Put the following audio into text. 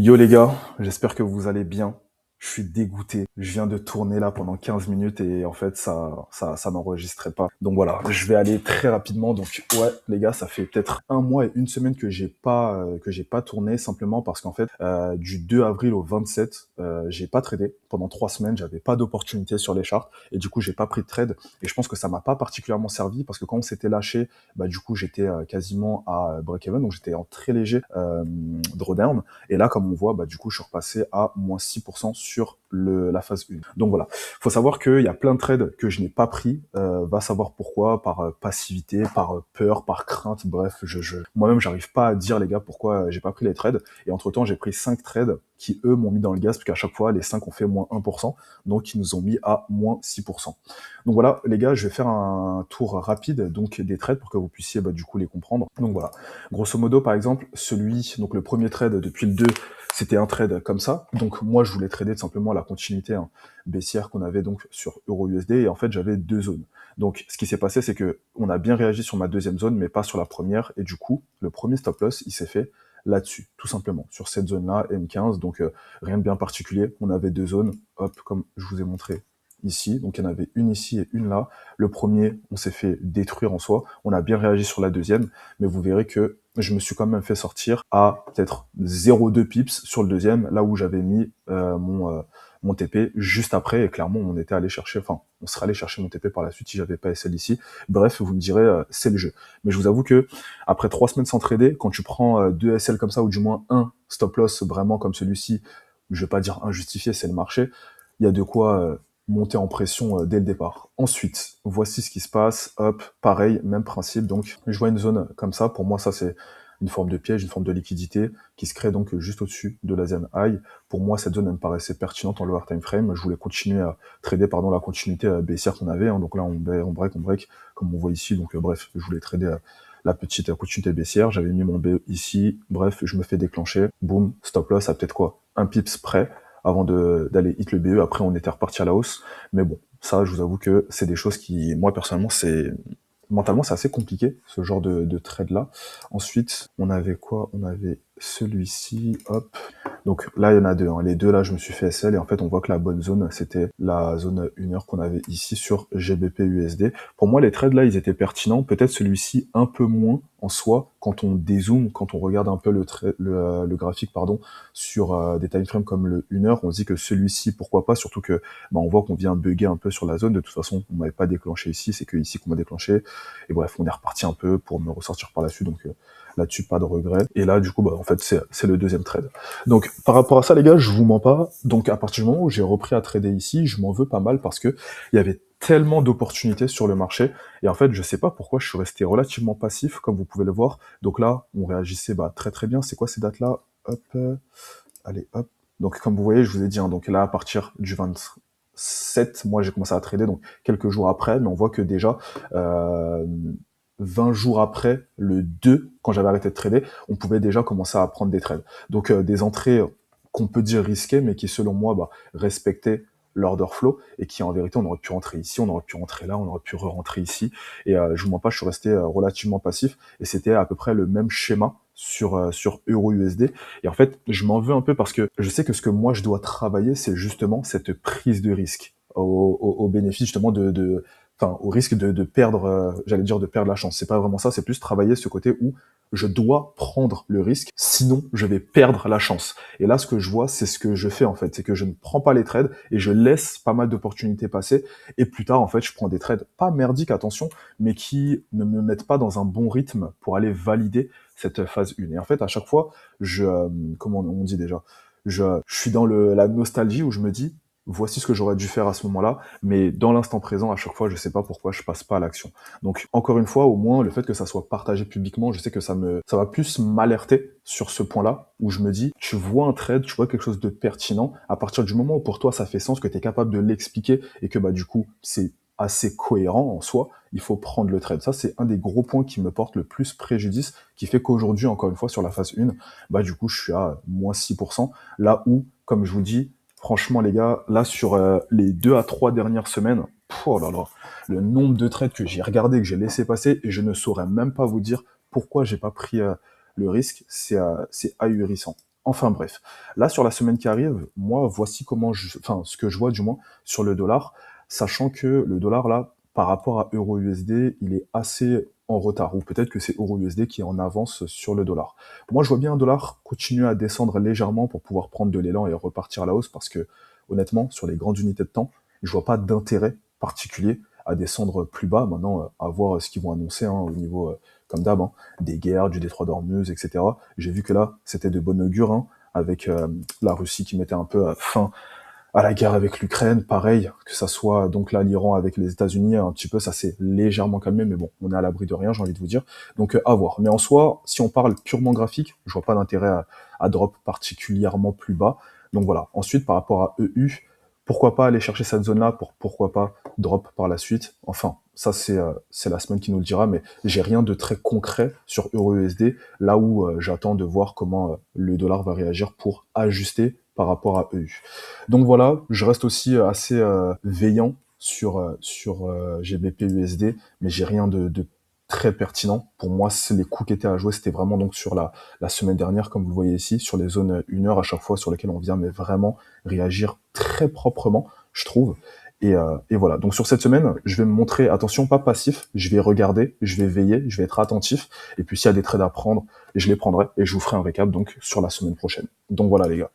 Yo les gars, j'espère que vous allez bien. Je suis dégoûté. Je viens de tourner là pendant 15 minutes et en fait ça n'enregistrait pas. Donc voilà, je vais aller très rapidement. Donc ouais les gars, ça fait peut-être un mois et une semaine que j'ai pas tourné simplement parce qu'en fait du 2 avril au 27, j'ai pas tradé pendant 3 semaines. J'avais pas d'opportunité sur les charts et du coup j'ai pas pris de trade. Et je pense que ça m'a pas particulièrement servi parce que quand on s'était lâché, bah du coup j'étais quasiment à break-even, donc j'étais en très léger drawdown. Et là, comme on voit, bah, du coup, je suis repassé à moins 6% sur la phase 1. Donc voilà, faut savoir qu'il y a plein de trades que je n'ai pas pris, va savoir pourquoi, par passivité, par peur, par crainte, bref, moi-même, j'arrive pas à dire, les gars, pourquoi j'ai pas pris les trades. Et entre-temps, j'ai pris 5 trades qui, eux, m'ont mis dans le gaz, parce qu'à chaque fois, les 5 ont fait moins 1%, donc ils nous ont mis à moins 6%. Donc voilà, les gars, je vais faire un tour rapide donc des trades pour que vous puissiez bah, du coup les comprendre. Donc voilà, grosso modo, par exemple, donc le premier trade depuis le 2, c'était un trade comme ça. Donc moi, je voulais trader tout simplement la continuité baissière qu'on avait donc sur EURUSD et en fait, j'avais deux zones. Donc ce qui s'est passé, c'est que on a bien réagi sur ma deuxième zone, mais pas sur la première. Et du coup, le premier stop loss, il s'est fait là-dessus, tout simplement, sur cette zone-là, M15. Donc rien de bien particulier. On avait deux zones, hop, comme je vous ai montré ici. Donc il y en avait une ici et une là. Le premier, on s'est fait détruire en soi. On a bien réagi sur la deuxième, mais vous verrez que je me suis quand même fait sortir à peut-être 0,2 pips sur le deuxième, là où j'avais mis mon TP juste après, et clairement on était allé chercher, enfin on serait allé chercher mon TP par la suite si j'avais pas SL ici. Bref, vous me direz, c'est le jeu. Mais je vous avoue que après 3 semaines sans trader, quand tu prends deux SL comme ça, ou du moins un stop loss vraiment comme celui-ci, je vais pas dire injustifié, c'est le marché, il y a de quoi monter en pression dès le départ. Ensuite, voici ce qui se passe, hop, pareil, même principe, donc je vois une zone comme ça, pour moi ça c'est une forme de piège, une forme de liquidité qui se crée donc juste au-dessus de la zone high. Pour moi, cette zone elle me paraissait pertinente en lower time frame. Je voulais continuer à trader la continuité baissière qu'on avait. Donc là, on break, comme on voit ici. Donc bref, je voulais trader la petite continuité baissière. J'avais mis mon B ici. Bref, je me fais déclencher. Boum, stop loss à peut-être quoi, un pips près avant d'aller hit le BE. Après, on était reparti à la hausse. Mais bon, ça, je vous avoue que c'est des choses qui, moi personnellement, mentalement, c'est assez compliqué, ce genre de trade-là. Ensuite, on avait quoi? On avait celui-ci, hop. Donc là, il y en a deux. Les deux, là, je me suis fait SL. Et en fait, on voit que la bonne zone, c'était la zone 1 heure qu'on avait ici sur GBP USD. Pour moi, les trades, là, ils étaient pertinents. Peut-être celui-ci un peu moins en soi, quand on dézoome, quand on regarde un peu le graphique, pardon, sur des time frames comme le 1 heure, on se dit que celui-ci, pourquoi pas, surtout que bah, on voit qu'on vient bugger un peu sur la zone. De toute façon, on m'avait pas déclenché ici, c'est que ici qu'on m'a déclenché. Et bref, on est reparti un peu pour me ressortir par la suite. Donc là-dessus, pas de regret. Et là, du coup, bah, en fait, c'est le deuxième trade. Donc, par rapport à ça, les gars, je vous mens pas. Donc, à partir du moment où j'ai repris à trader ici, je m'en veux pas mal parce que il y avait tellement d'opportunités sur le marché. Et en fait, je sais pas pourquoi je suis resté relativement passif, comme vous pouvez le voir. Donc là, on réagissait bah, très très bien. C'est quoi ces dates-là? Hop, allez, hop. Donc, comme vous voyez, je vous ai dit, donc là, à partir du 27, moi, j'ai commencé à trader, donc quelques jours après, mais on voit que déjà, 20 jours après, le 2, quand j'avais arrêté de trader, on pouvait déjà commencer à prendre des trades. Donc, des entrées qu'on peut dire risquées, mais qui, selon moi, bah, respectaient l'order flow, et qui, en vérité, on aurait pu rentrer ici, on aurait pu rentrer là, on aurait pu re-rentrer ici. Et je vous mens pas, je suis resté relativement passif, et c'était à peu près le même schéma sur EURUSD. Et en fait, je m'en veux un peu parce que je sais que ce que moi je dois travailler, c'est justement cette prise de risque au bénéfice justement enfin, au risque de perdre, j'allais dire de perdre la chance. C'est pas vraiment ça, c'est plus travailler ce côté où je dois prendre le risque, sinon je vais perdre la chance. Et là, ce que je vois, c'est ce que je fais en fait, c'est que je ne prends pas les trades et je laisse pas mal d'opportunités passer. Et plus tard, en fait, je prends des trades pas merdiques, attention, mais qui ne me mettent pas dans un bon rythme pour aller valider cette phase 1. Et en fait, à chaque fois, comment on dit déjà, je suis dans la nostalgie où je me dis, voici ce que j'aurais dû faire à ce moment-là, mais dans l'instant présent, à chaque fois, je sais pas pourquoi je passe pas à l'action. Donc, encore une fois, au moins, le fait que ça soit partagé publiquement, je sais que ça va plus m'alerter sur ce point-là, où je me dis, tu vois un trade, tu vois quelque chose de pertinent, à partir du moment où pour toi ça fait sens, que tu es capable de l'expliquer, et que bah du coup, c'est assez cohérent en soi, il faut prendre le trade. Ça, c'est un des gros points qui me porte le plus préjudice, qui fait qu'aujourd'hui, encore une fois, sur la phase 1, bah du coup, je suis à moins 6%, là où, comme je vous dis, franchement, les gars, là, sur les 2 à 3 dernières semaines, oh là là, le nombre de trades que j'ai regardé, que j'ai laissé passer, et je ne saurais même pas vous dire pourquoi j'ai pas pris le risque, c'est ahurissant. Enfin bref, là sur la semaine qui arrive, moi voici comment enfin ce que je vois du moins sur le dollar, sachant que le dollar là, par rapport à euro USD, il est assez en retard, ou peut-être que c'est euro USD qui est en avance sur le dollar. Moi je vois bien un dollar continuer à descendre légèrement pour pouvoir prendre de l'élan et repartir à la hausse, parce que honnêtement, sur les grandes unités de temps, je vois pas d'intérêt particulier à descendre plus bas. Maintenant, à voir ce qu'ils vont annoncer au niveau, comme d'hab, des guerres, du détroit d'Ormuz, etc. J'ai vu que là, c'était de bon augure, avec la Russie qui mettait un peu fin à la guerre avec l'Ukraine. Pareil, que ça soit donc là l'Iran avec les États-Unis, un petit peu, ça s'est légèrement calmé, mais bon, on est à l'abri de rien, j'ai envie de vous dire. Donc à voir. Mais en soi, si on parle purement graphique, je vois pas d'intérêt à drop particulièrement plus bas. Donc voilà. Ensuite, par rapport à EU, pourquoi pas aller chercher cette zone-là pour pourquoi pas drop par la suite. Enfin, ça c'est la semaine qui nous le dira, mais j'ai rien de très concret sur Euro-USD, là où j'attends de voir comment le dollar va réagir pour ajuster par rapport à EU. Donc voilà, je reste aussi assez veillant sur GBP USD, mais j'ai rien de très pertinent. Pour moi, les coups qui étaient à jouer, c'était vraiment donc sur la semaine dernière, comme vous le voyez ici, sur les zones 1 heure à chaque fois, sur lesquelles on vient mais vraiment réagir très proprement, je trouve. Et voilà. Donc sur cette semaine, je vais me montrer, attention, pas passif, je vais regarder, je vais veiller, je vais être attentif, et puis s'il y a des trades à prendre, je les prendrai, et je vous ferai un récap donc sur la semaine prochaine. Donc voilà les gars.